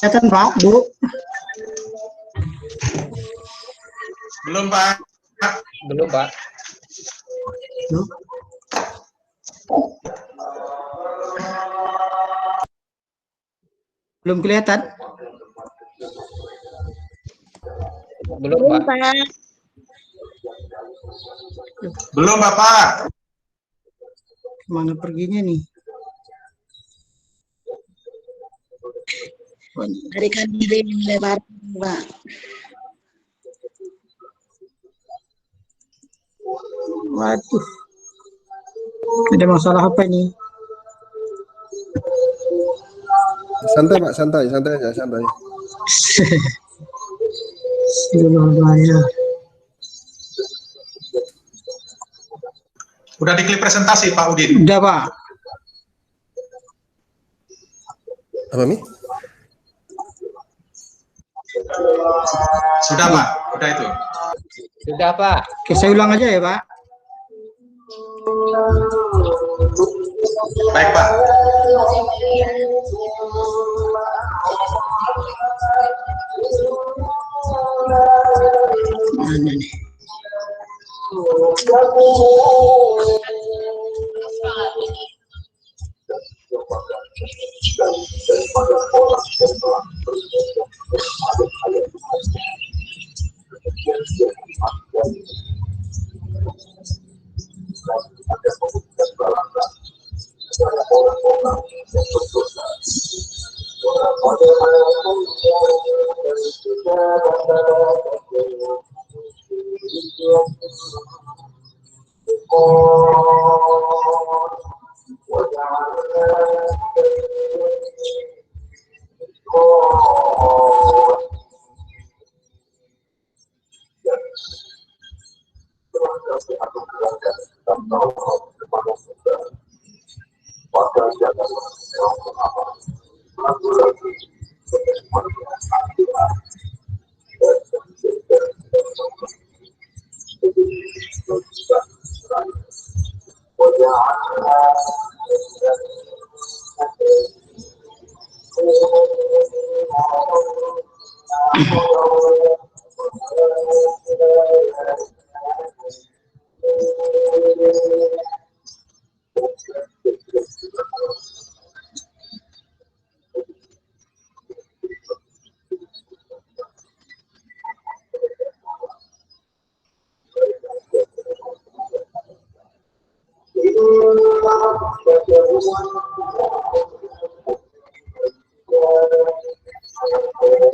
Kesehatan Pak, Bu. Belum, Pak. Belum, Pak. Belum kelihatan. Belum, Pak. Belum, Bapak. Mana perginya nih? Berikan diri yang lebar, Pak. Waduh. Ada masalah apa ini? Santai Pak, santai aja, santai. Surabaya. Udah diklik presentasi, Pak Udin. Udah, Pak. Apa, Mi? Sudah, Pak. Udah itu. Sudah, Pak. Oke, saya ulang aja ya, Pak. Baik, Pak. Mana nih?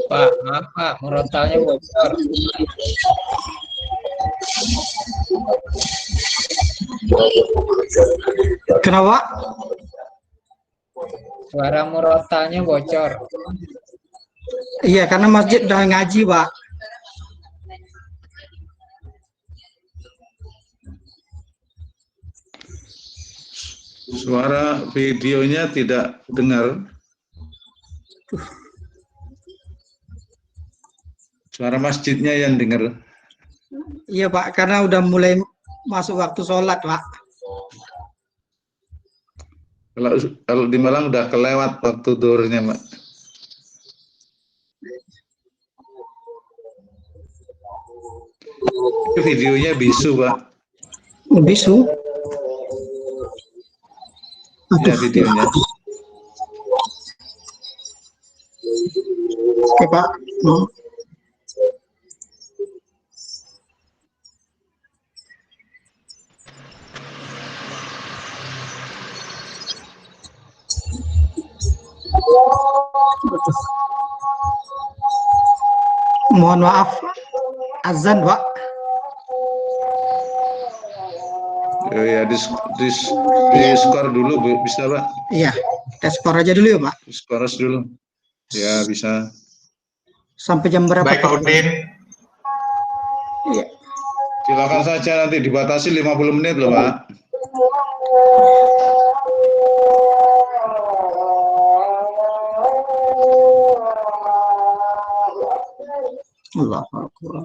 Pak, maaf, Pak. Frontalnya bocor. Kenapa? Suara murotalnya bocor. Iya, karena masjid udah ngaji, Pak. Suara videonya tidak dengar. Suara masjidnya yang dengar. Iya, Pak, karena udah mulai masuk waktu sholat, Pak. Kalau di Malang udah kelewat waktu duhurnya, Pak. Videonya bisu, Pak. Bisu. Ya, videonya. Oke, Pak. Mohon maaf, azan, Pak. Ya, di skor dulu, bisa, Pak? Iya, kita skor aja dulu ya, Pak. Skor dulu. Ya, bisa. Sampai jam berapa? Baik, Pak Udin. Iya. Silakan saja, nanti dibatasi 50 menit loh, Pak. Allahu Akbar.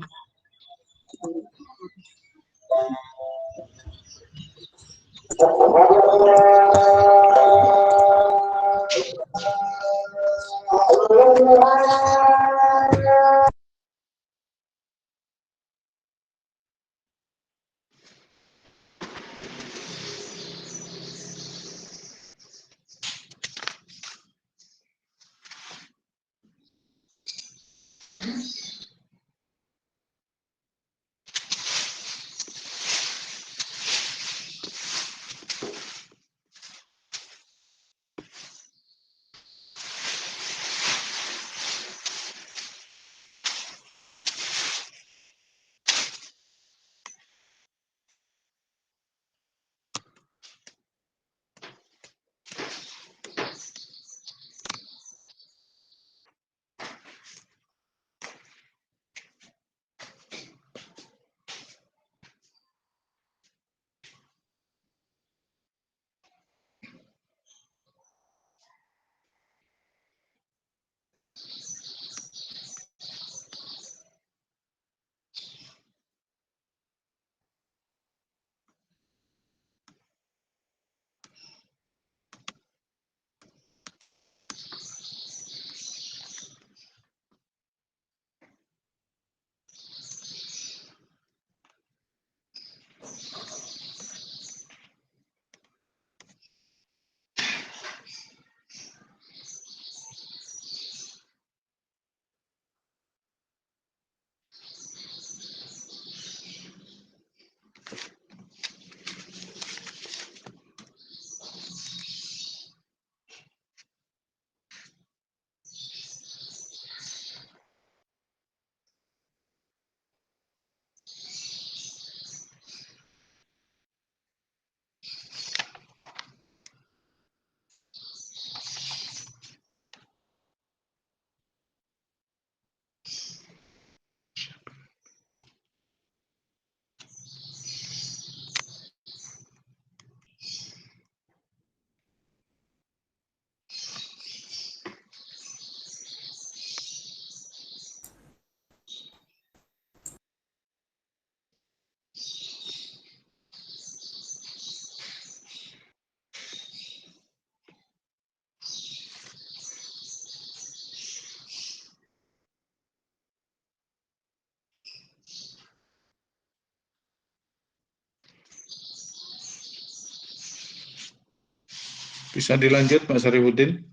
Bisa dilanjut Pak Sarifudin?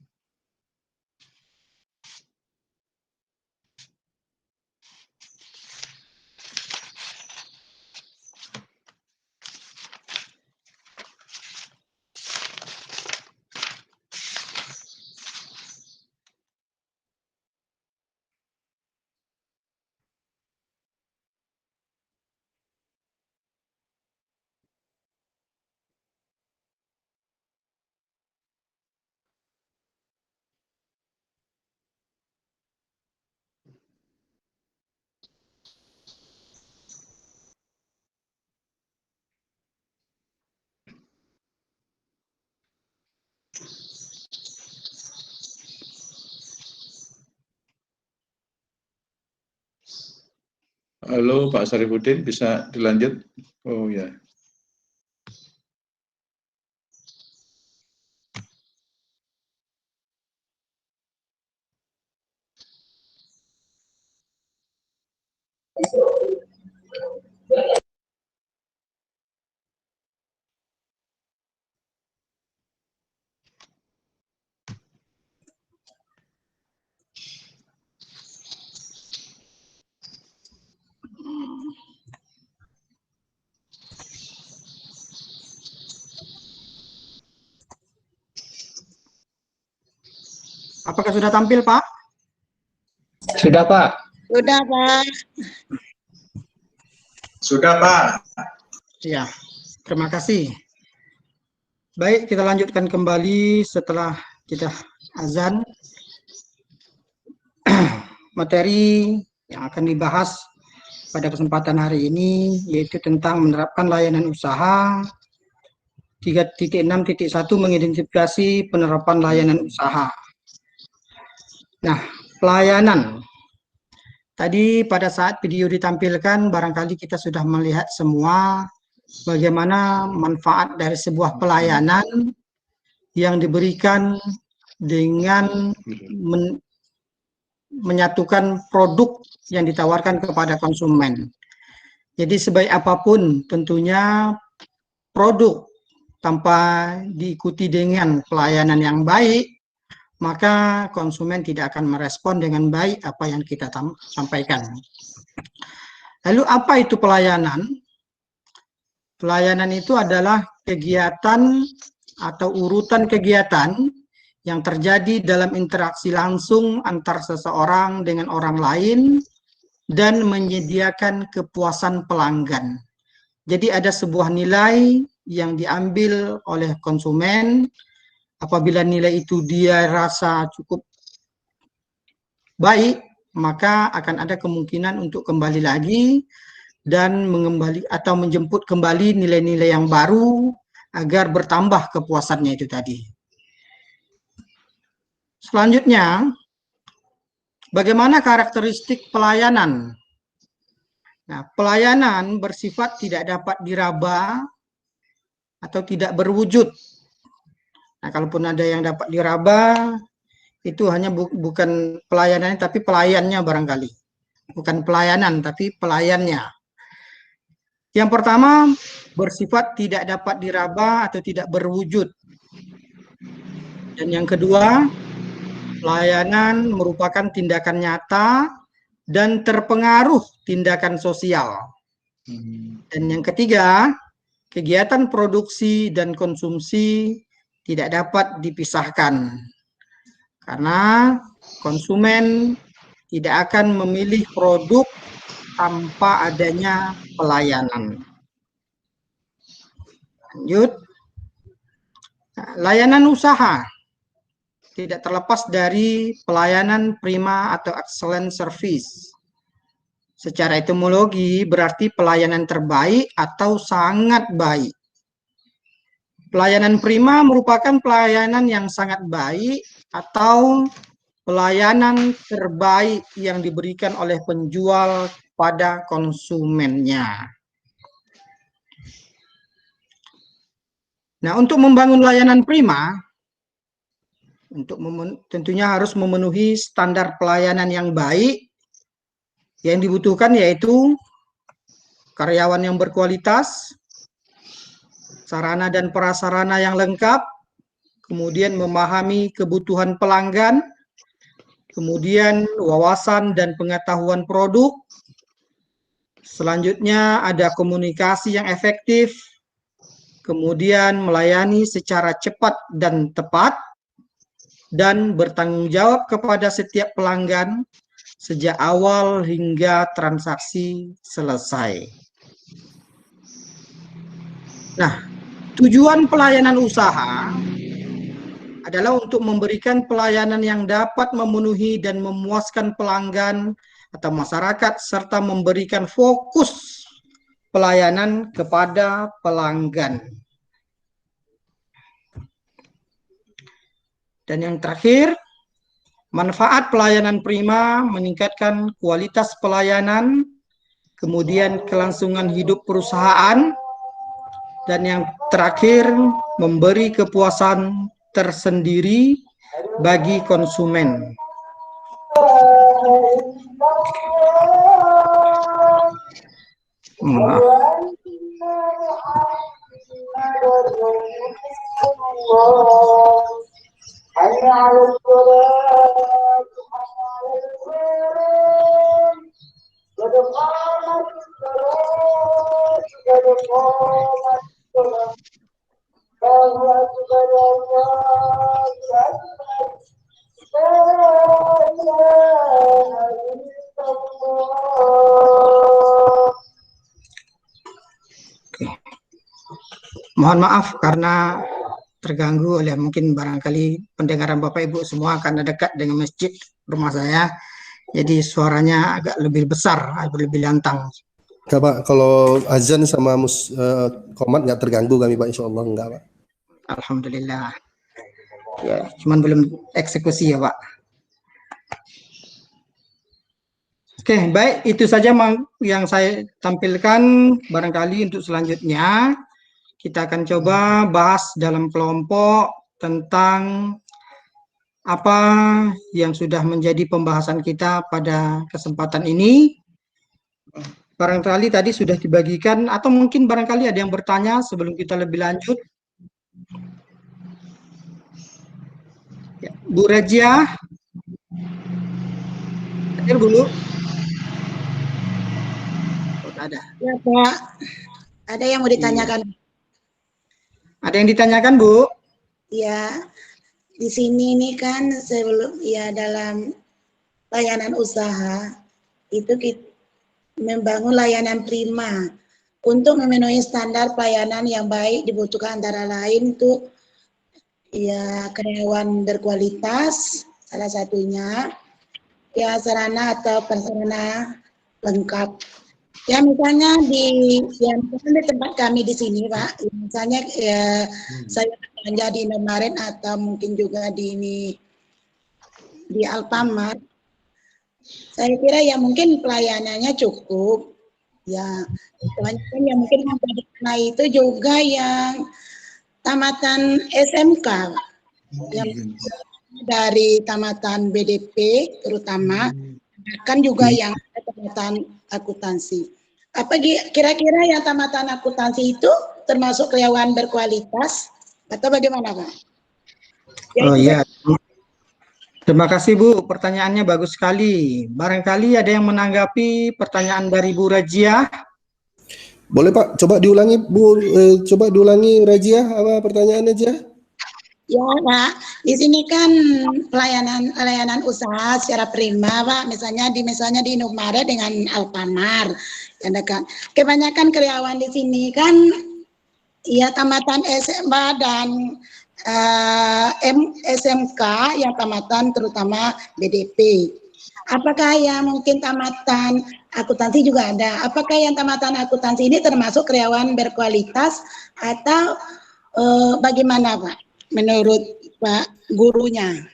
Halo Pak Sarifudin, bisa dilanjut? Oh ya. Apakah sudah tampil, Pak? Sudah, Pak. Sudah, Pak. Sudah, Pak. Ya, terima kasih. Baik, kita lanjutkan kembali setelah kita azan. Materi yang akan dibahas pada kesempatan hari ini yaitu tentang menerapkan layanan usaha 3.6.1 mengidentifikasi penerapan layanan usaha. Nah, pelayanan. Tadi pada saat video ditampilkan barangkali kita sudah melihat semua bagaimana manfaat dari sebuah pelayanan yang diberikan dengan menyatukan produk yang ditawarkan kepada konsumen. Jadi sebaik apapun tentunya produk tanpa diikuti dengan pelayanan yang baik, maka konsumen tidak akan merespon dengan baik apa yang kita sampaikan. Lalu apa itu pelayanan? Pelayanan itu adalah kegiatan atau urutan kegiatan yang terjadi dalam interaksi langsung antar seseorang dengan orang lain dan menyediakan kepuasan pelanggan. Jadi ada sebuah nilai yang diambil oleh konsumen. Apabila nilai itu dia rasa cukup baik, maka akan ada kemungkinan untuk kembali lagi dan menjemput kembali nilai-nilai yang baru agar bertambah kepuasannya itu tadi. Selanjutnya, bagaimana karakteristik pelayanan? Nah, pelayanan bersifat tidak dapat diraba atau tidak berwujud. Nah, kalaupun ada yang dapat diraba, itu hanya bukan pelayanannya, tapi pelayannya barangkali. Bukan pelayanan, tapi pelayannya. Yang pertama, bersifat tidak dapat diraba atau tidak berwujud. Dan yang kedua, pelayanan merupakan tindakan nyata dan terpengaruh tindakan sosial. Dan yang ketiga, kegiatan produksi dan konsumsi tidak dapat dipisahkan. Karena konsumen tidak akan memilih produk tanpa adanya pelayanan. Lanjut. Nah, layanan usaha tidak terlepas dari pelayanan prima atau excellent service. Secara etimologi berarti pelayanan terbaik atau sangat baik. Pelayanan prima merupakan pelayanan yang sangat baik atau pelayanan terbaik yang diberikan oleh penjual pada konsumennya. Nah, untuk membangun layanan prima, tentunya harus memenuhi standar pelayanan yang baik. Yang dibutuhkan yaitu karyawan yang berkualitas, sarana dan prasarana yang lengkap, kemudian memahami kebutuhan pelanggan, kemudian wawasan dan pengetahuan produk. Selanjutnya ada komunikasi yang efektif, kemudian melayani secara cepat dan tepat, dan bertanggung jawab kepada setiap pelanggan sejak awal hingga transaksi selesai. Nah, tujuan pelayanan usaha adalah untuk memberikan pelayanan yang dapat memenuhi dan memuaskan pelanggan atau masyarakat, serta memberikan fokus pelayanan kepada pelanggan. Dan yang terakhir, manfaat pelayanan prima meningkatkan kualitas pelayanan, kemudian kelangsungan hidup perusahaan, dan yang terakhir, memberi kepuasan tersendiri bagi konsumen. Maaf. Mohon maaf karena terganggu oleh mungkin barangkali pendengaran Bapak Ibu semua karena dekat dengan masjid rumah saya. Jadi suaranya agak lebih besar, lebih lantang. Enggak Pak, kalau azan sama komat nggak terganggu kami Pak, insya Allah enggak Pak. Alhamdulillah. Ya, cuman belum eksekusi ya Pak. Oke, baik, itu saja yang saya tampilkan. Barangkali untuk selanjutnya kita akan coba bahas dalam kelompok tentang apa yang sudah menjadi pembahasan kita pada kesempatan ini. Barangkali tadi sudah dibagikan, atau mungkin barangkali ada yang bertanya sebelum kita lebih lanjut. Ya, Bu Rejia, hadir dulu. Oh, ada. Ya Pak, ada yang mau ditanyakan? Ada yang ditanyakan Bu? Ya, di sini nih kan sebelum ya dalam layanan usaha itu kita membangun layanan prima untuk memenuhi standar pelayanan yang baik dibutuhkan antara lain tuh ya karyawan berkualitas, salah satunya ya sarana atau prasarana lengkap. Ya misalnya di tempat kami di sini Pak, misalnya ya, saya belanja di Indomaret atau mungkin juga di Alfamart. Saya kira ya mungkin pelayanannya cukup. Ya, kebanyakan yang mungkin karena itu juga yang tamatan SMK, yang dari tamatan BDP terutama, kan juga yang tamatan akuntansi. Apa kira-kira yang tamatan akuntansi itu termasuk karyawan berkualitas atau bagaimana Pak? Oh iya. Terima kasih Bu, pertanyaannya bagus sekali. Barangkali ada yang menanggapi pertanyaan dari Bu Rejia. Boleh Pak, coba diulangi Bu, coba diulangi Rejia, apa pertanyaannya Rejia? Ya Pak, di sini kan pelayanan usaha secara prima Pak, misalnya di Indomaret dengan Alfamart yang dekat. Kebanyakan karyawan di sini kan ya tamatan SMA dan SMK yang tamatan terutama BDP. Apakah yang mungkin tamatan akuntansi juga ada? Apakah yang tamatan akuntansi ini termasuk karyawan berkualitas atau bagaimana Pak? Menurut Pak gurunya?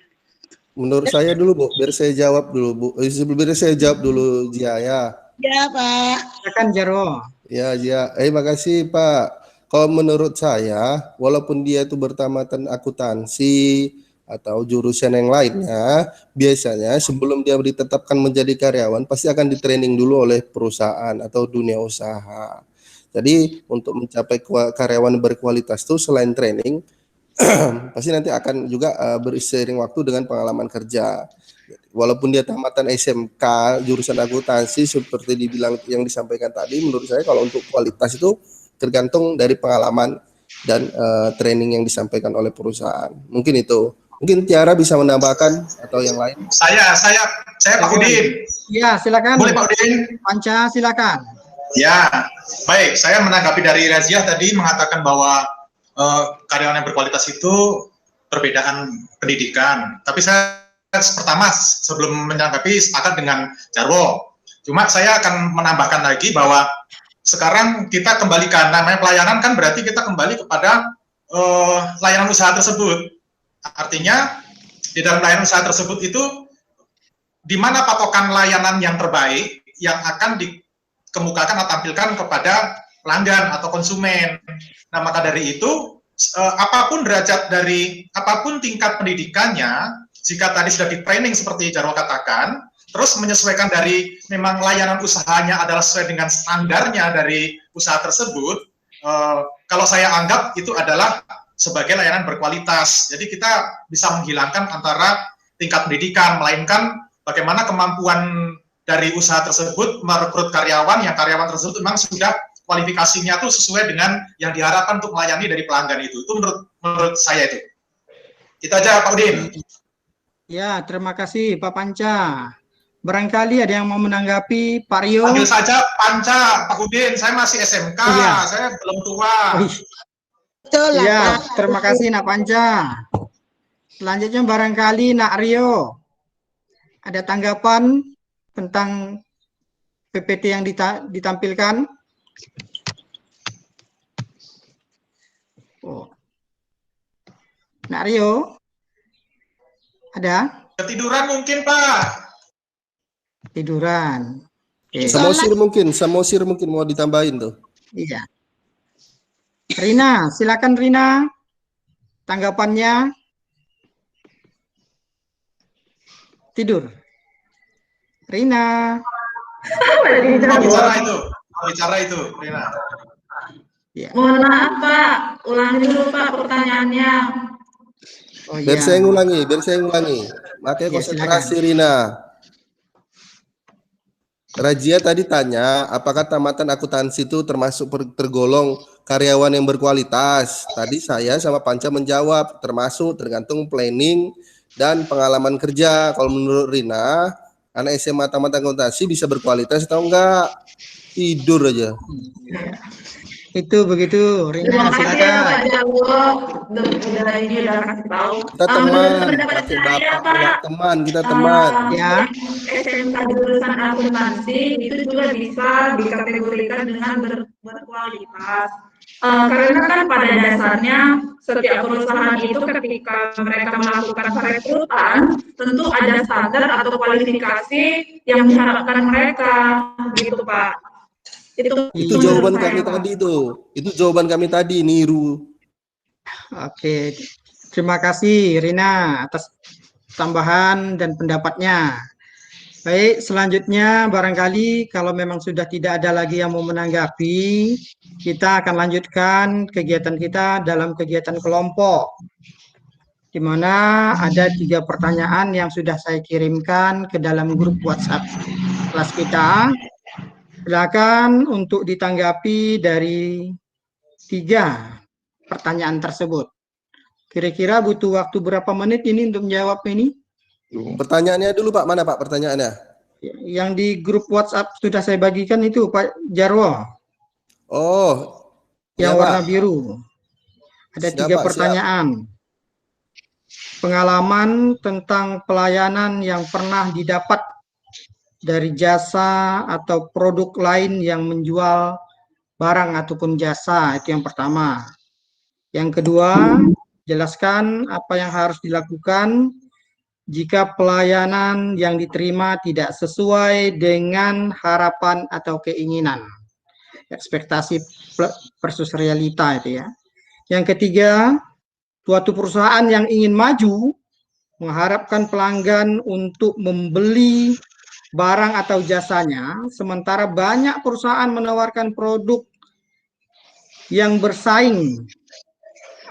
Menurut saya dulu Bu, biar saya jawab dulu Bu. Biar saya jawab dulu Jia ya. Ya Pak. Silakan Jaro. Ya Jia, makasih Pak. Kalau menurut saya, walaupun dia itu bertamatan akuntansi atau jurusan yang lainnya, biasanya sebelum dia ditetapkan menjadi karyawan, pasti akan di-training dulu oleh perusahaan atau dunia usaha. Jadi untuk mencapai karyawan berkualitas itu selain training, pasti nanti akan juga berseiring waktu dengan pengalaman kerja. Walaupun dia tamatan SMK jurusan akuntansi seperti dibilang yang disampaikan tadi, menurut saya kalau untuk kualitas itu tergantung dari pengalaman dan training yang disampaikan oleh perusahaan. Mungkin itu. Mungkin Tiara bisa menambahkan atau yang lain. Saya Pak Udin. Ya, silakan. Boleh Pak Udin? Panca, silakan. Ya, baik. Saya menanggapi dari Razia tadi mengatakan bahwa karyawan yang berkualitas itu perbedaan pendidikan. Tapi saya pertama sebelum menanggapi sepakat dengan Jarwo. Cuma saya akan menambahkan lagi bahwa sekarang kita kembalikan namanya pelayanan kan berarti kita kembali kepada layanan usaha tersebut. Artinya di dalam layanan usaha tersebut itu di mana patokan layanan yang terbaik yang akan dikemukakan atau tampilkan kepada pelanggan atau konsumen. Nah, maka dari itu apapun derajat dari apapun tingkat pendidikannya, jika tadi sudah di training seperti Jarwo katakan, terus menyesuaikan dari memang layanan usahanya adalah sesuai dengan standarnya dari usaha tersebut, kalau saya anggap itu adalah sebagai layanan berkualitas. Jadi kita bisa menghilangkan antara tingkat pendidikan, melainkan bagaimana kemampuan dari usaha tersebut merekrut karyawan, yang karyawan tersebut memang sudah kualifikasinya tuh sesuai dengan yang diharapkan untuk melayani dari pelanggan itu. Itu menurut saya itu. Itu aja Pak Udin. Ya, terima kasih Pak Panca. Barangkali ada yang mau menanggapi Pak Rio? Panggil saja Panca, Pak Udin. Saya masih SMK, Iya. saya belum tua. Betul lah, Ya, Pak. terima kasih Nak Panca. Selanjutnya barangkali Nak Rio. Ada tanggapan tentang PPT yang ditampilkan? Oh. Nak Rio? Ada? Ketiduran mungkin Pak. Tiduran. Oke. Samosir mungkin mau ditambahin tuh. Iya. Rina, silakan Rina. Tanggapannya. Tidur. Rina. Mau bicara itu, Rina. Ya. Mohon maaf Pak, ulangi dulu Pak pertanyaannya. Oh, Biar iya. saya ngulangi. Makanya Ya, konsentrasi Rina. Razia tadi tanya, apakah tamatan akuntansi itu termasuk tergolong karyawan yang berkualitas? Tadi saya sama Panca menjawab, termasuk tergantung planning dan pengalaman kerja. Kalau menurut Rina, anak SMA tamat akuntansi bisa berkualitas atau enggak? Tidur aja. Itu begitu, Rina, Terima kasih ya silakan. Pak Jarwo, udah ini udah kasih tahu. Kita teman, Menurut pendapat pakai saya bapak Pak, punya teman, kita teman. Ya. SMK jurusan akuntansi itu juga bisa dikategorikan dengan berkualitas. Karena kan pada dasarnya setiap perusahaan itu ketika mereka melakukan perekrutan tentu ada standar atau kualifikasi yang diharapkan mereka, gitu Pak. Itu jawaban kami tadi tuh. Itu jawaban kami tadi, niru. Oke. Terima kasih Rina atas tambahan dan pendapatnya. Baik, selanjutnya barangkali kalau memang sudah tidak ada lagi yang mau menanggapi, kita akan lanjutkan kegiatan kita dalam kegiatan kelompok, di mana ada 3 pertanyaan yang sudah saya kirimkan ke dalam grup WhatsApp kelas kita. Silakan untuk ditanggapi dari 3 pertanyaan tersebut. Kira-kira butuh waktu berapa menit ini untuk menjawab ini? Pertanyaannya dulu Pak, mana Pak pertanyaannya? Yang di grup WhatsApp sudah saya bagikan itu Pak Jarwo. Oh, Yang ya, warna Pak. biru. Ada Siap, 3 Pak, pertanyaan. Pengalaman tentang pelayanan yang pernah didapat dari jasa atau produk lain yang menjual barang ataupun jasa, itu yang pertama. Yang kedua, jelaskan apa yang harus dilakukan jika pelayanan yang diterima tidak sesuai dengan harapan atau keinginan. Ekspektasi versus realita itu ya. Yang ketiga, suatu perusahaan yang ingin maju mengharapkan pelanggan untuk membeli barang atau jasanya, sementara banyak perusahaan menawarkan produk yang bersaing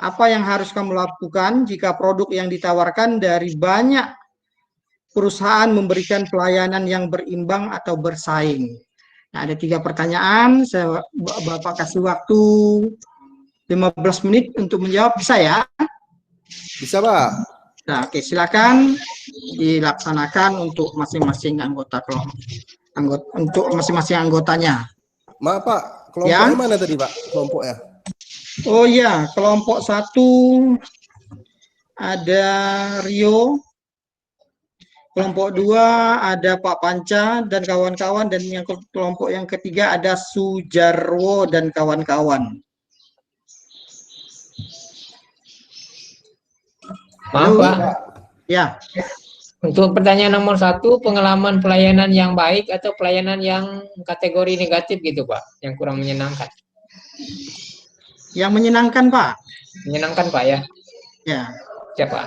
Apa yang harus kamu lakukan jika produk yang ditawarkan dari banyak perusahaan memberikan pelayanan yang berimbang atau bersaing? Nah, ada 3 pertanyaan. Bapak kasih waktu 15 menit untuk menjawab. Bisa ya? Bisa, Pak. Nah, oke, silakan dilaksanakan untuk masing-masing untuk masing-masing anggotanya. Maaf, Pak. Kelompoknya mana tadi, Pak? Kelompoknya. Oh iya, kelompok 1 ada Rio. Kelompok 2 ada Pak Panca dan kawan-kawan, dan yang kelompok yang ketiga ada Sujarwo dan kawan-kawan. Maaf, Pak. Ya, Untuk pertanyaan nomor 1, pengalaman pelayanan yang baik atau pelayanan yang kategori negatif gitu, Pak, yang kurang menyenangkan. yang menyenangkan, Pak. Menyenangkan, Pak, ya. Ya, Siapa?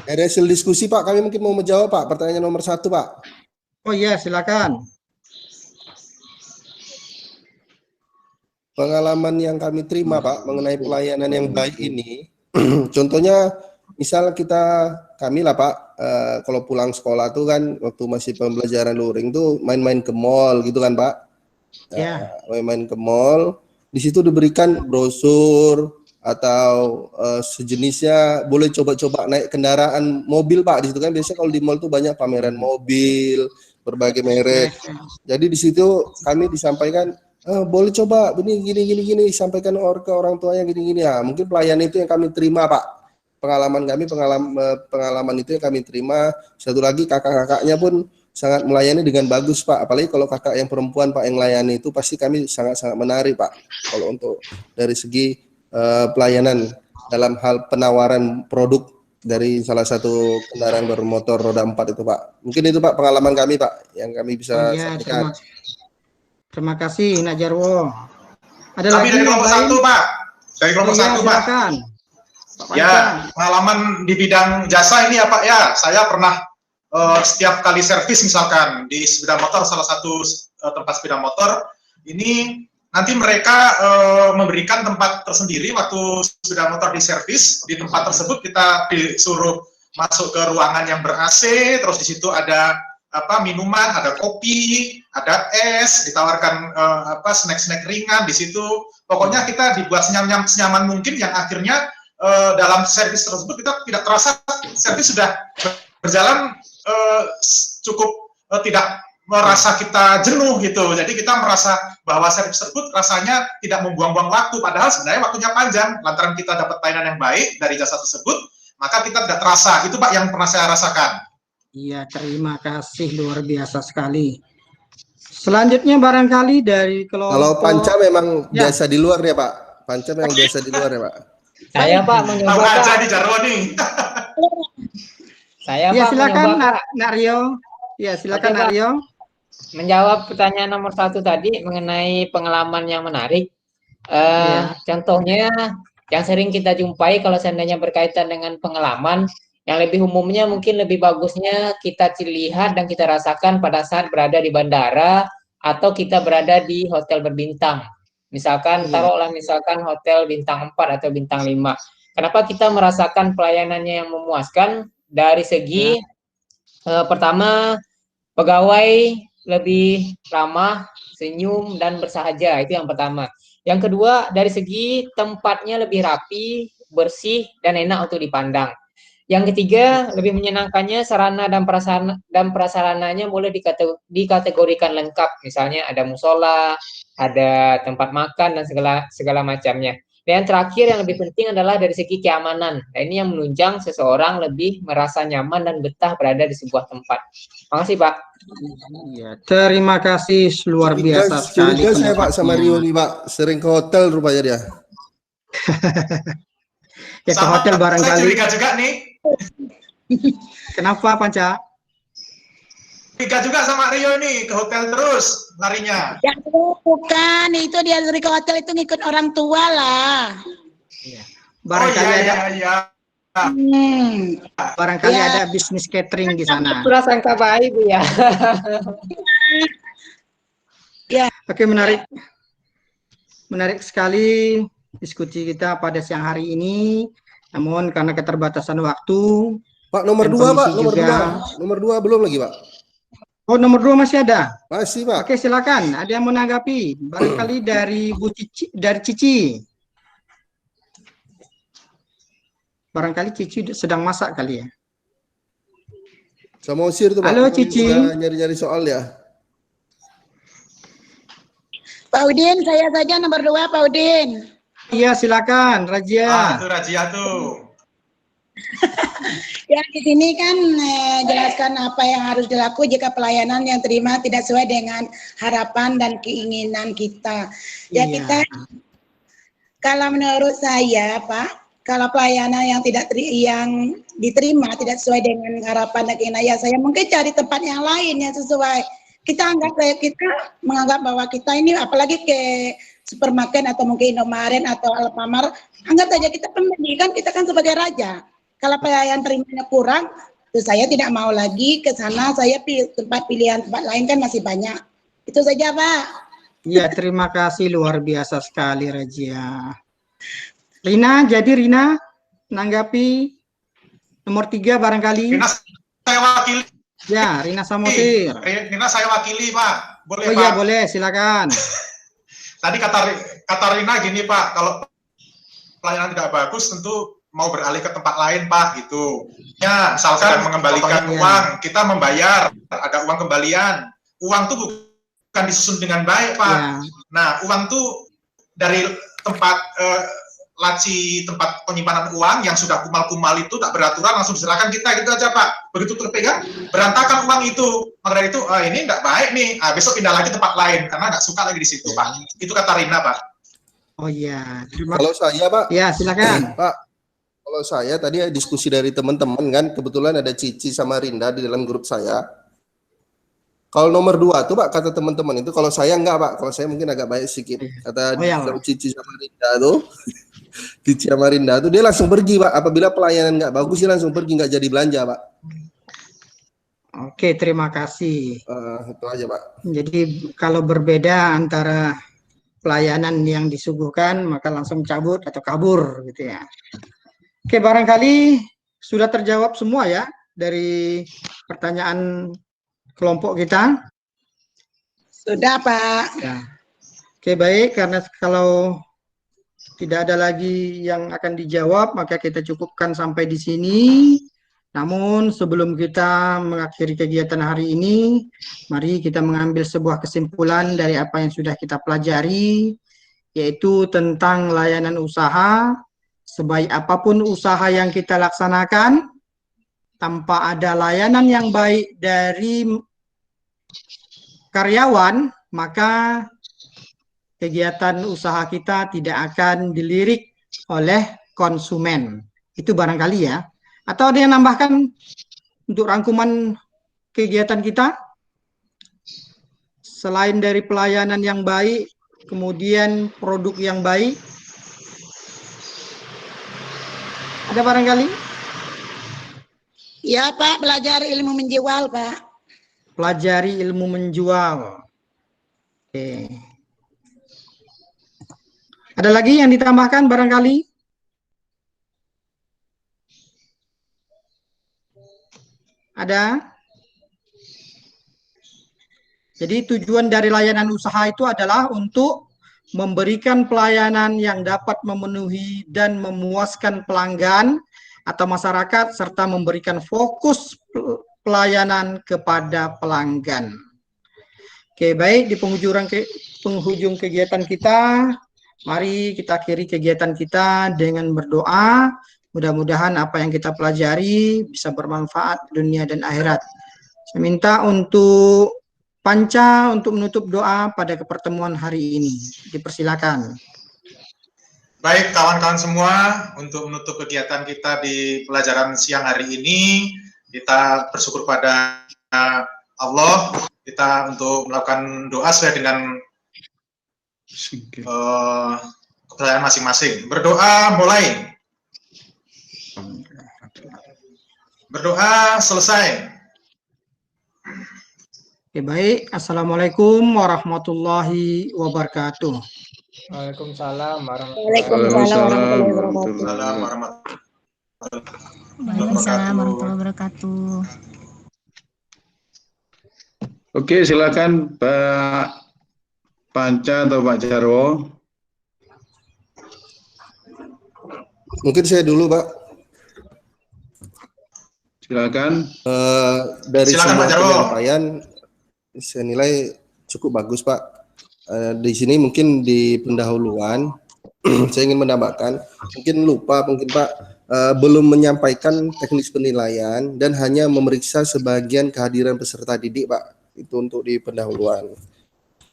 Ada hasil diskusi, Pak. Kami mungkin mau menjawab, Pak. Pertanyaan nomor 1, Pak. oh iya, silakan. Pengalaman yang kami terima, Pak, mengenai pelayanan yang baik ini, contohnya, misal kami lah, Pak, kalau pulang sekolah tuh kan, waktu masih pembelajaran luring tuh main-main ke mall gitu kan, Pak. Ya, Main-main ke mall, di situ diberikan brosur atau sejenisnya, boleh coba-coba naik kendaraan mobil, Pak. Di situ kan biasanya kalau di mall tuh banyak pameran mobil berbagai merek. Jadi di situ kami disampaikan, boleh coba gini, sampaikan ke orang tuanya gini. Ya, mungkin pelayanan itu yang kami terima, Pak. Pengalaman itu yang kami terima. Satu lagi, kakak-kakaknya pun sangat melayani dengan bagus, Pak. Apalagi kalau kakak yang perempuan, Pak, yang melayani itu pasti kami sangat-sangat menarik, Pak. Kalau untuk dari segi pelayanan dalam hal penawaran produk dari salah satu kendaraan bermotor roda 4 itu, Pak. Mungkin itu, Pak, pengalaman kami, Pak, yang kami bisa sampaikan. Terima kasih, Nak Jarwo. Ada Kami lagi dari kelompok yang lain? 1, Pak. Dari kelompok 1, Pak. Silakan. Pak Ya, Panca. pengalaman di bidang jasa ini ya, Pak, ya. Saya pernah setiap kali servis misalkan di sepeda motor, salah satu tempat sepeda motor, ini nanti mereka memberikan tempat tersendiri waktu sepeda motor diservis. Di tempat tersebut kita disuruh masuk ke ruangan yang ber-AC, terus di situ ada minuman, ada kopi, ada es, ditawarkan snack-snack ringan di situ. Pokoknya kita dibuat senyaman mungkin, yang akhirnya dalam servis tersebut kita tidak terasa servis sudah berjalan cukup tidak merasa kita jenuh gitu. Jadi kita merasa bahwa servis tersebut rasanya tidak membuang-buang waktu, padahal sebenarnya waktunya panjang. Lantaran kita dapat pelayanan yang baik dari jasa tersebut, maka kita tidak terasa. Itu, Pak, yang pernah saya rasakan. Iya, terima kasih, luar biasa sekali. Selanjutnya barangkali dari kelompok. Kalau Panca memang Ya. biasa di luar ya, Pak. Panca memang biasa di luar ya, Pak. Saya, Pak, Tahu mencoba, aja Pak. di Jarwo nih. Saya, Ya, Pak, silakan, mencoba, Pak. Nak Rio. Ya, silakan, Oke, Nak Pak. Rio. Menjawab pertanyaan nomor 1 tadi mengenai pengalaman yang menarik. Iya. Contohnya yang sering kita jumpai kalau seandainya berkaitan dengan pengalaman, yang lebih umumnya mungkin lebih bagusnya kita lihat dan kita rasakan pada saat berada di bandara atau kita berada di hotel berbintang. Misalkan, taruhlah misalkan hotel bintang 4 atau bintang 5. Kenapa kita merasakan pelayanannya yang memuaskan? Dari segi pertama, pegawai lebih ramah, senyum, dan bersahaja. Itu yang pertama. Yang kedua, dari segi tempatnya lebih rapi, bersih, dan enak untuk dipandang. Yang ketiga, lebih menyenangkannya sarana dan prasarananya boleh dikategorikan lengkap. Misalnya ada musola, ada tempat makan, dan segala macamnya. Dan yang terakhir yang lebih penting adalah dari segi keamanan. Nah, ini yang menunjang seseorang lebih merasa nyaman dan betah berada di sebuah tempat. Makasih, Pak. Iya, terima kasih, luar biasa sekali. Curiga saya, Pak, sama pendapatnya. Rio nih, Pak. Sering ke hotel rupanya dia. Ya, ke Sama, hotel saya barangkali. curiga juga nih. Kenapa, Panca? Curiga juga sama Rio nih, ke hotel terus larinya. Ya bukan, itu dia dari ke hotel itu ngikut orang tua lah. Barangkali oh, ada iya. barangkali Ya. ada bisnis catering di sana. Prasangka baik, Bu, ya. Oke, menarik. Menarik sekali diskusi kita pada siang hari ini. Namun karena keterbatasan waktu, Pak, nomor dan 2, Pak, kondisi nomor 2 belum lagi, Pak. Oh, nomor 2 masih ada? Masih, Pak. Oke, silakan. Ada yang menanggapi? Barangkali dari Bu Cici, dari Cici. Barangkali Cici sedang masak kali ya. Sama Usir tuh, Pak. Halo, Cici. Udah nyari-nyari soal ya. Pak Udin, saya saja nomor 2, Pak Udin. Iya, silakan, Razia. Itu Razia tuh. Ya, di sini kan jelaskan apa yang harus dilakukan jika pelayanan yang terima tidak sesuai dengan harapan dan keinginan kita. Ya, Iya. kita, kalau menurut saya, Pak, kalau pelayanan yang yang diterima tidak sesuai dengan harapan dan keinginan ya, saya mungkin cari tempat yang lain yang sesuai. Kita menganggap bahwa kita ini, apalagi ke supermarket atau mungkin Indomaret atau Alfamart, anggap saja kita pendidikan, kita kan sebagai raja. Kalau pelayan terimanya kurang, itu saya tidak mau lagi ke sana, saya pilihan tempat lain kan masih banyak. Itu saja, Pak. Iya, terima kasih, luar biasa sekali, Razia. Rina, jadi Rina menanggapi nomor 3 barangkali. Rina saya wakili. Ya, Rina Samosir. Rina saya wakili, Pak. Boleh, Oh Pak? iya, boleh, silakan. Tadi kata Rina gini, Pak, kalau pelayanan tidak bagus tentu mau beralih ke tempat lain, Pak, gitu. Ya, misalkan mengembalikan uang, kita membayar, ada uang kembalian. Uang tuh bukan disusun dengan baik, Pak. Ya. Nah, uang tuh dari tempat laci tempat penyimpanan uang yang sudah kumal-kumal itu tak beraturan langsung diserahkan kita gitu aja, Pak. Begitu terpegang berantakan uang itu. Maka dari itu ini enggak baik nih. Besok pindah lagi tempat lain karena enggak suka lagi di situ, Pak. Itu kata Rina, Pak. Oh iya. Kalau saya, Pak. Ya, silakan. Pak, kalau saya tadi diskusi dari teman-teman kan, kebetulan ada Cici sama Rinda di dalam grup saya. Kalau nomor 2 tuh, Pak, kata teman-teman itu, kalau saya enggak, Pak. Kalau saya mungkin agak baik sedikit. Kata Cici sama Rinda tuh, Cici sama Rinda tuh, dia langsung pergi, Pak. Apabila pelayanan enggak bagus, dia langsung pergi, enggak jadi belanja, Pak. Oke, terima kasih. Itu aja, Pak. Jadi kalau berbeda antara pelayanan yang disuguhkan, maka langsung cabut atau kabur, gitu ya. Oke, barangkali sudah terjawab semua ya dari pertanyaan kelompok kita. Sudah, Pak. Ya. Oke, baik. Karena kalau tidak ada lagi yang akan dijawab, maka kita cukupkan sampai di sini. Namun sebelum kita mengakhiri kegiatan hari ini, mari kita mengambil sebuah kesimpulan dari apa yang sudah kita pelajari, yaitu tentang layanan usaha. Sebaik apapun usaha yang kita laksanakan, tanpa ada layanan yang baik dari karyawan, maka kegiatan usaha kita tidak akan dilirik oleh konsumen. Itu barangkali ya. Atau ada yang nambahkan untuk rangkuman kegiatan kita? Selain dari pelayanan yang baik, kemudian produk yang baik, ada barangkali? Ya, Pak, belajar ilmu menjual, Pak. Pelajari ilmu menjual. Oke. Ada lagi yang ditambahkan barangkali? Ada? Jadi tujuan dari layanan usaha itu adalah untuk memberikan pelayanan yang dapat memenuhi dan memuaskan pelanggan atau masyarakat, serta memberikan fokus pelayanan kepada pelanggan. Oke, baik, di penghujung kegiatan kita, mari kita akhiri kegiatan kita dengan berdoa. Mudah-mudahan apa yang kita pelajari bisa bermanfaat dunia dan akhirat. Saya minta untuk Panca untuk menutup doa pada pertemuan hari ini. Dipersilakan. Baik, kawan-kawan semua, untuk menutup kegiatan kita di pelajaran siang hari ini, kita bersyukur pada Allah, kita untuk melakukan doa sesuai dengan kepercayaan masing-masing. Berdoa mulai. Berdoa selesai. Oke, baik. Assalamualaikum warahmatullahi wabarakatuh. Waalaikumsalam warahmatullahi Waalaikumsalam warahmatullahi wabarakatuh. Waalaikumsalam Waalaikumsalam warahmatullahi wabarakatuh. Oke, silakan Pak Panca atau Pak Jarwo. Mungkin saya dulu, Pak. Silakan. Dari Silakan, semua Pak Jarwo. penyampaian, saya nilai cukup bagus, Pak. Di sini mungkin di pendahuluan, saya ingin menambahkan, mungkin Pak, belum menyampaikan teknis penilaian dan hanya memeriksa sebagian kehadiran peserta didik, Pak. Itu untuk di pendahuluan.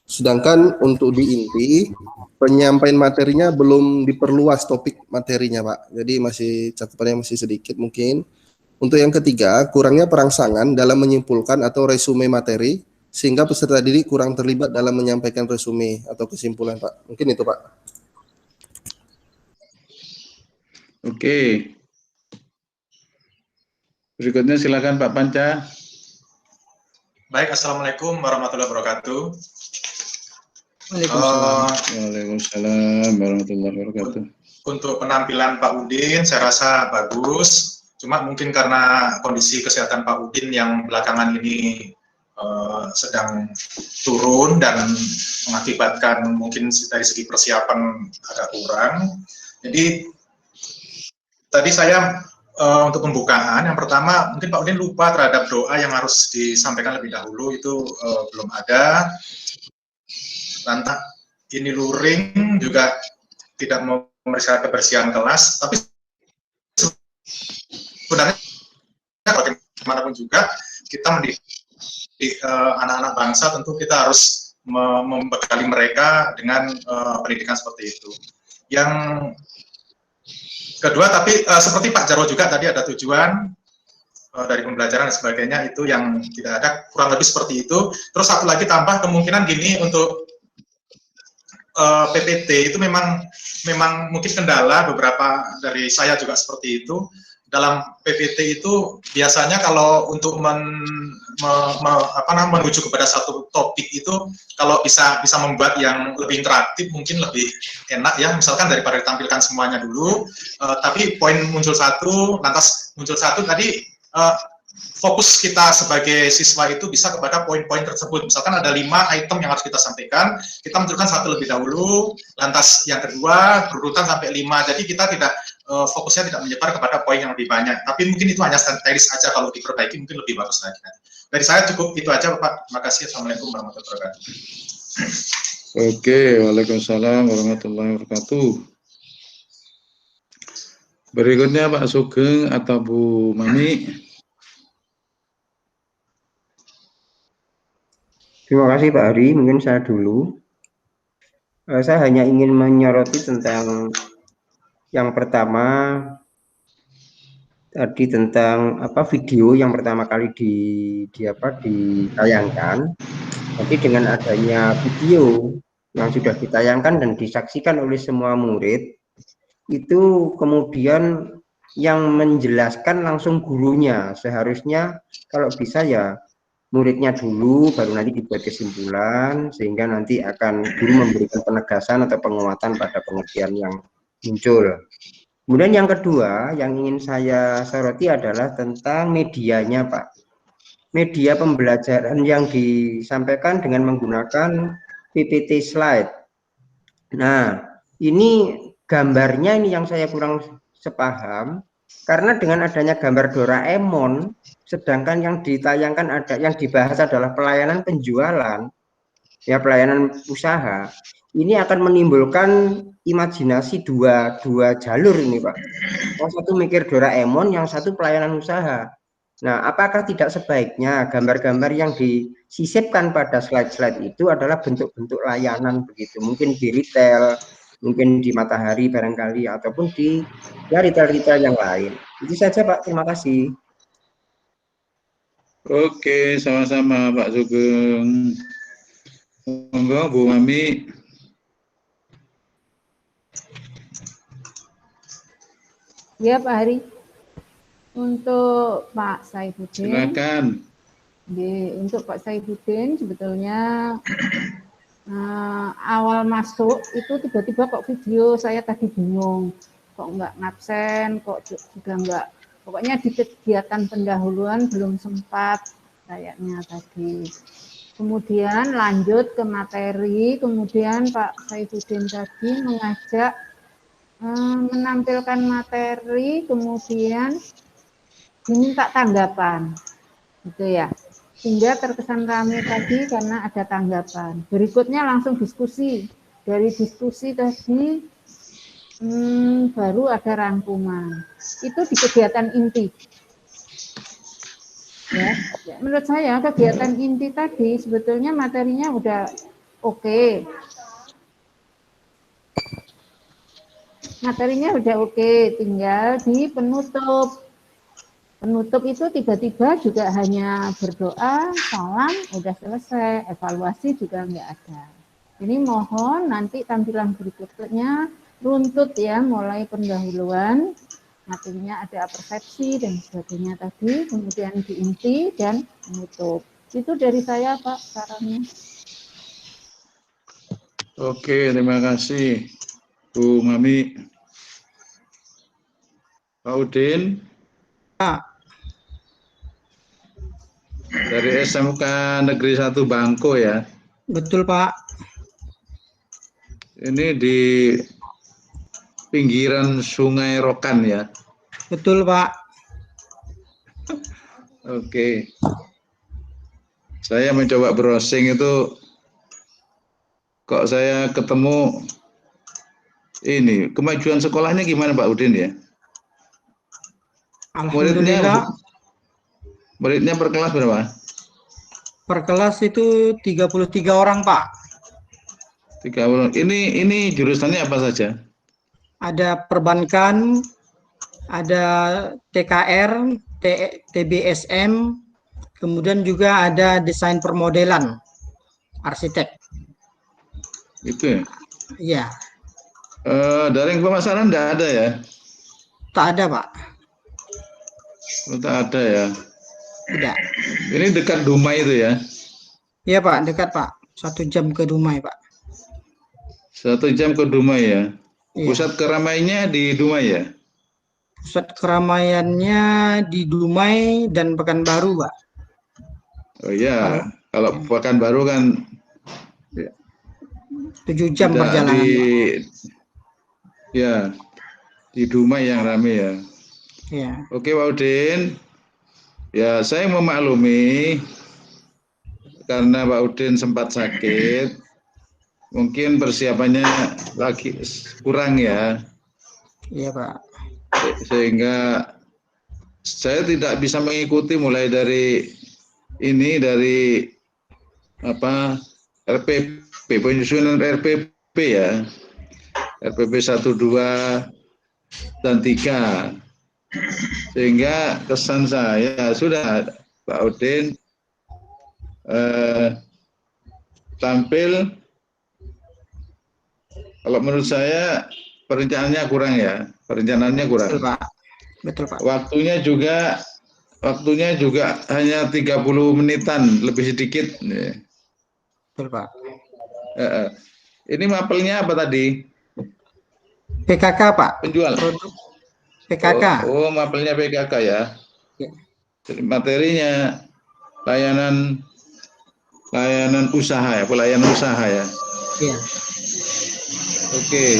Sedangkan untuk di inti, penyampaian materinya belum diperluas topik materinya, Pak. Jadi masih catatannya masih sedikit mungkin. Untuk yang ketiga, kurangnya perangsangan dalam menyimpulkan atau resume materi, sehingga peserta didik kurang terlibat dalam menyampaikan resume atau kesimpulan, Pak. Mungkin itu, Pak. Oke. Berikutnya silakan Pak Panca. Baik, Assalamualaikum warahmatullahi wabarakatuh. Waalaikumsalam warahmatullahi wabarakatuh. Untuk penampilan Pak Udin, saya rasa bagus. Cuma mungkin karena kondisi kesehatan Pak Udin yang belakangan ini sedang turun dan mengakibatkan mungkin dari segi persiapan agak kurang. Jadi tadi saya untuk pembukaan, yang pertama mungkin Pak Udin lupa terhadap doa yang harus disampaikan lebih dahulu, itu belum ada. Lantas ini luring juga tidak memeriksa kebersihan kelas, tapi sebenarnya bagaimanapun juga kita mendidik anak-anak bangsa, tentu kita harus membekali mereka dengan pendidikan seperti itu. Yang kedua, tapi seperti Pak Jarwo juga tadi ada tujuan dari pembelajaran dan sebagainya, itu yang tidak ada, kurang lebih seperti itu. Terus satu lagi tambah kemungkinan gini, untuk PPT itu memang mungkin kendala, beberapa dari saya juga seperti itu. Dalam PPT itu biasanya kalau untuk menuju kepada satu topik itu, kalau bisa membuat yang lebih interaktif mungkin lebih enak ya, misalkan daripada ditampilkan semuanya dulu, tapi poin muncul satu, lantas muncul satu, tadi fokus kita sebagai siswa itu bisa kepada poin-poin tersebut. Misalkan ada 5 item yang harus kita sampaikan, kita munculkan satu lebih dahulu, lantas yang kedua berurutan sampai 5. Jadi kita tidak fokusnya tidak menyebar kepada poin yang lebih banyak. Tapi mungkin itu hanya teknis saja, kalau diperbaiki mungkin lebih bagus lagi. Dari saya cukup itu aja, Pak. Terima kasih. Assalamualaikum warahmatullahi wabarakatuh. Oke, waalaikumsalam warahmatullahi wabarakatuh. Berikutnya Pak Sugeng atau Bu Mami. Terima kasih Pak Hari, mungkin saya dulu. Saya hanya ingin menyoroti tentang yang pertama tadi, tentang video yang pertama kali ditayangkan. Jadi dengan adanya video yang sudah ditayangkan dan disaksikan oleh semua murid, itu kemudian yang menjelaskan langsung gurunya. Seharusnya kalau bisa ya muridnya dulu, baru nanti dibuat kesimpulan, sehingga nanti akan guru memberikan penegasan atau penguatan pada pengertian yang muncul. Kemudian yang kedua yang ingin saya soroti adalah tentang medianya, Pak. Media pembelajaran yang disampaikan dengan menggunakan PPT slide. Nah, ini gambarnya ini yang saya kurang sepaham, karena dengan adanya gambar Doraemon, sedangkan yang ditayangkan yang dibahas adalah pelayanan penjualan, ya pelayanan usaha, ini akan menimbulkan imajinasi dua jalur ini, Pak. Yang satu mikir Doraemon, yang satu pelayanan usaha. Nah, apakah tidak sebaiknya gambar-gambar yang disisipkan pada slide-slide itu adalah bentuk-bentuk layanan begitu, mungkin di retail, mungkin di Matahari barangkali, ataupun di retail-retail yang lain. Itu saja, Pak. Terima kasih. Oke, sama-sama Pak Sugeng. Monggo Bu Mami. Ya Pak Hari. Untuk Pak Saifuddin. Silakan. Untuk Pak Saifuddin sebetulnya awal masuk itu tiba-tiba kok video saya tadi bingung, kok nggak ngabsen, kok juga nggak, pokoknya di kegiatan pendahuluan belum sempat kayaknya tadi. Kemudian lanjut ke materi, kemudian Pak Saifuddin tadi mengajak menampilkan materi, kemudian diminta tanggapan, gitu ya. Sehingga terkesan ramai tadi karena ada tanggapan. Berikutnya langsung diskusi. Dari diskusi tadi baru ada rangkuman. Itu di kegiatan inti. Ya, menurut saya kegiatan inti tadi sebetulnya materinya udah oke. Materinya udah oke, tinggal di penutup. Penutup itu tiba-tiba juga hanya berdoa, salam, udah selesai, evaluasi juga nggak ada. Ini mohon nanti tampilan berikutnya runtut ya, mulai pendahuluan, materinya ada persepsi dan sebagainya tadi, kemudian di inti dan penutup. Itu dari saya Pak sarannya. Oke, terima kasih Bu Mami. Pak Udin. Pak. Dari SMK Negeri 1 Bangko ya. Betul Pak. Ini di pinggiran Sungai Rokan ya. Betul Pak. Oke. Saya mencoba browsing itu, kok saya ketemu ini, kemajuan sekolahnya gimana Pak Udin ya? Alhamdulillah. Muridnya per kelas berapa? Per kelas itu 33 orang Pak. 30. Ini jurusannya apa saja? Ada perbankan, ada TKR, TBSM, kemudian juga ada desain permodelan, arsitek. Itu ya? Iya. Daring pemasaran enggak ada ya? Tak ada Pak. Tak ada ya? Tidak. Ini dekat Dumai itu ya? Iya Pak, dekat Pak. 1 jam ke Dumai Pak. 1 jam ke Dumai ya? Iya. Pusat keramaiannya di Dumai ya? Pusat keramaiannya di Dumai dan Pekanbaru Pak. Oh iya, kalau Pekanbaru kan 7 jam perjalanan. Ya, di Dumai yang ramai ya. Iya. Oke Pak Udin, ya saya memaklumi karena Pak Udin sempat sakit, mungkin persiapannya lagi kurang ya. Iya Pak. Sehingga saya tidak bisa mengikuti mulai dari ini, dari apa RPP, penyusunan RPP ya, RPP 1, 2, dan 3. Sehingga kesan saya sudah Pak Udin tampil, kalau menurut saya perencanaannya kurang ya, perencanaannya kurang. Betul Pak. Betul Pak. Waktunya juga hanya 30 menitan, lebih sedikit. Betul Pak. Ini mapelnya apa tadi? PKK Pak. Penjual. PKK. Oh, mapelnya PKK ya. Jadi materinya layanan usaha ya, pelayanan usaha ya. Iya. Oke.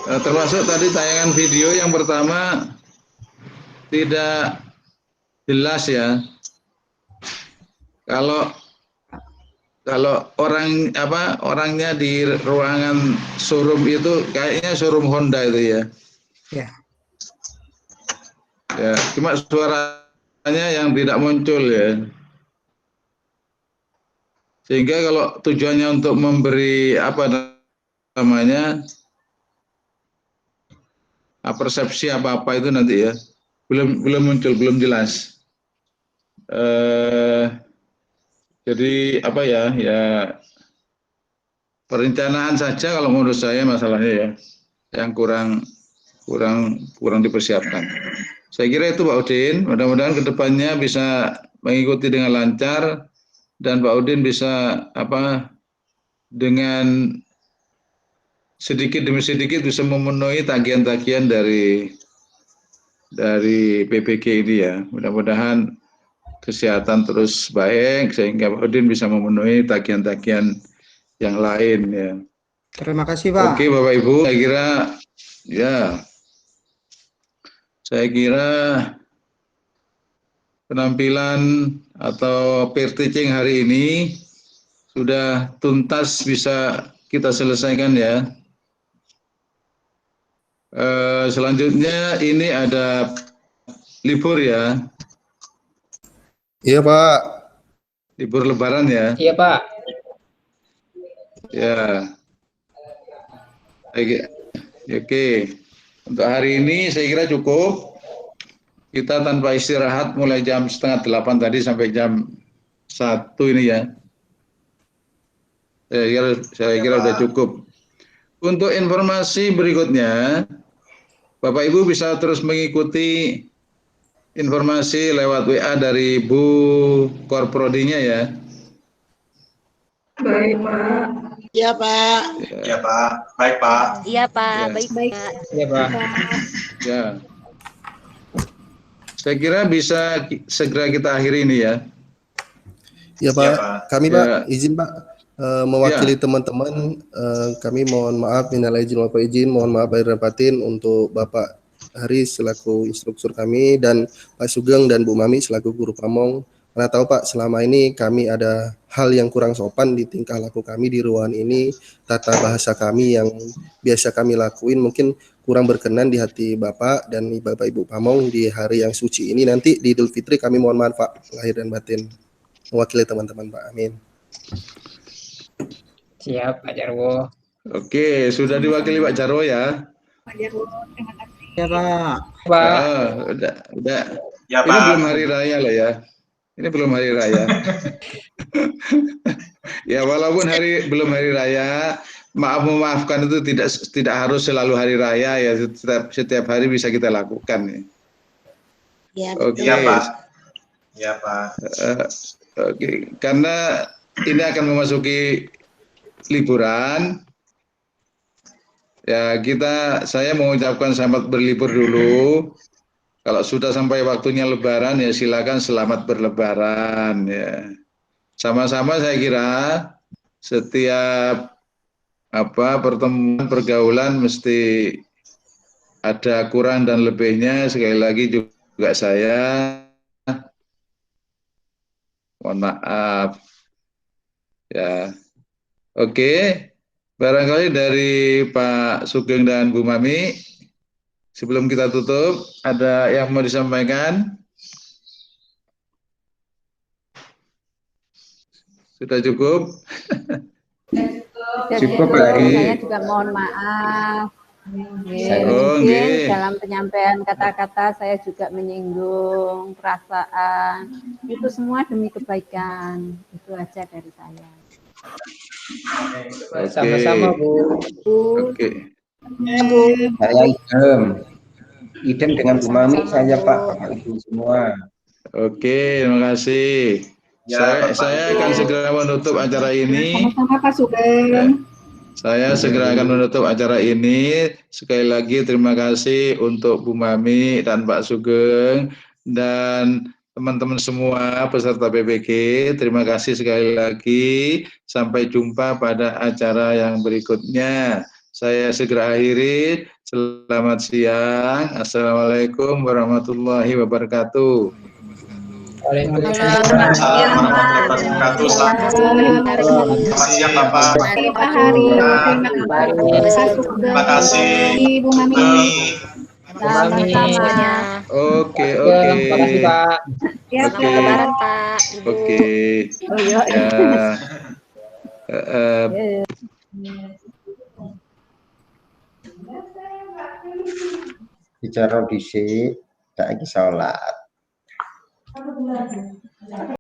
Termasuk tadi tayangan video yang pertama tidak jelas ya. Kalau orangnya di ruangan showroom itu kayaknya showroom Honda itu ya. Ya. Ya, cuma suaranya yang tidak muncul ya. Sehingga kalau tujuannya untuk memberi persepsi apa-apa itu nanti ya belum muncul, belum jelas. Jadi ya perencanaan saja kalau menurut saya masalahnya ya yang kurang dipersiapkan. Saya kira itu Pak Udin, mudah-mudahan kedepannya bisa mengikuti dengan lancar dan Pak Udin bisa dengan sedikit demi sedikit bisa memenuhi tagihan-tagihan dari PBG ini ya. Mudah-mudahan kesehatan terus baik sehingga Pak Udin bisa memenuhi tagihan-tagihan yang lain ya. Terima kasih, Pak. Oke, Bapak Ibu, saya kira penampilan atau peer teaching hari ini sudah tuntas bisa kita selesaikan ya. Selanjutnya ini ada libur ya. Iya Pak. Libur Lebaran ya. Iya Pak. Ya. Oke. Untuk hari ini saya kira cukup. Kita tanpa istirahat mulai jam 7:30 tadi sampai jam 1 ini ya. Saya kira sudah cukup. Untuk informasi berikutnya, Bapak Ibu bisa terus mengikuti informasi lewat WA dari Bu Korprodinya ya. Baik, Pak. Iya, Pak. Ya Pak, baik Pak. Iya Pak, Ya. baik Pak. Iya Pak. Ya. Saya kira bisa segera kita akhiri ini ya. Ya Pak, Ya, Pak. kami Ya. Pak izin Pak mewakili teman-teman, kami mohon maaf minal aidin wal faizin, mohon maaf lahir dan batin untuk Bapak Haris selaku instruktur kami dan Pak Sugeng dan Bu Mami selaku guru pamong. Karena tahu Pak, selama ini kami ada hal yang kurang sopan di tingkah laku kami di ruangan ini, tata bahasa kami yang biasa kami lakuin mungkin kurang berkenan di hati Bapak dan Bapak Ibu pamong di hari yang suci ini. Nanti di Idul Fitri kami mohon maaf Pak, lahir dan batin. Mewakili teman-teman Pak, amin. Siap Pak Jarwo. Oke, sudah diwakili Pak Jarwo ya. Pak Jarwo, terima kasih. Ya Pak. Pak. Udah. Ya Ini Pak. belum hari raya lah ya. Ini belum hari raya. Ya walaupun belum hari raya, memaafkan itu tidak harus selalu hari raya ya. Setiap hari bisa kita lakukan ya. Ya, Oke. Ya Pak. Ya Pak. Oke, karena ini akan memasuki liburan, ya saya mengucapkan selamat berlibur dulu. Kalau sudah sampai waktunya Lebaran ya silakan selamat berlebaran ya. Sama-sama saya kira setiap pertemuan pergaulan mesti ada kurang dan lebihnya. Sekali lagi juga saya mohon maaf ya. Oke, barangkali dari Pak Sugeng dan Bu Mami sebelum kita tutup ada yang mau disampaikan? Sudah cukup? Cukup lagi. Saya juga mohon maaf. Nggih. Dalam penyampaian kata-kata saya juga menyinggung perasaan. Itu semua demi kebaikan. Itu aja dari saya. Sama-sama Bu. Oke. Saya idem dengan Bu Mami saya Pak, Bapak Ibu semua. Oke, terima kasih. Ya, Saya akan segera menutup acara ini. Sama-sama Pak Sugeng. Saya segera akan menutup acara ini. Sekali lagi terima kasih untuk Bu Mami dan Pak Sugeng dan teman-teman semua peserta PBG. Terima kasih sekali lagi. Sampai jumpa pada acara yang berikutnya. Saya segera akhiri. Selamat siang. Assalamualaikum warahmatullahi wabarakatuh. Waalaikumsalam. Assalamualaikum warahmatullahi wabarakatuh. Selamat siang Bapak. Pak Hari. Terima kasih. Bu Mami. Sama-sama. Oke. Terima kasih Pak. Ya, Oke. Selamat Lebaran Pak. Ibu. Oke. Oh, iya. Ya. Bicara dhisik, saiki salat.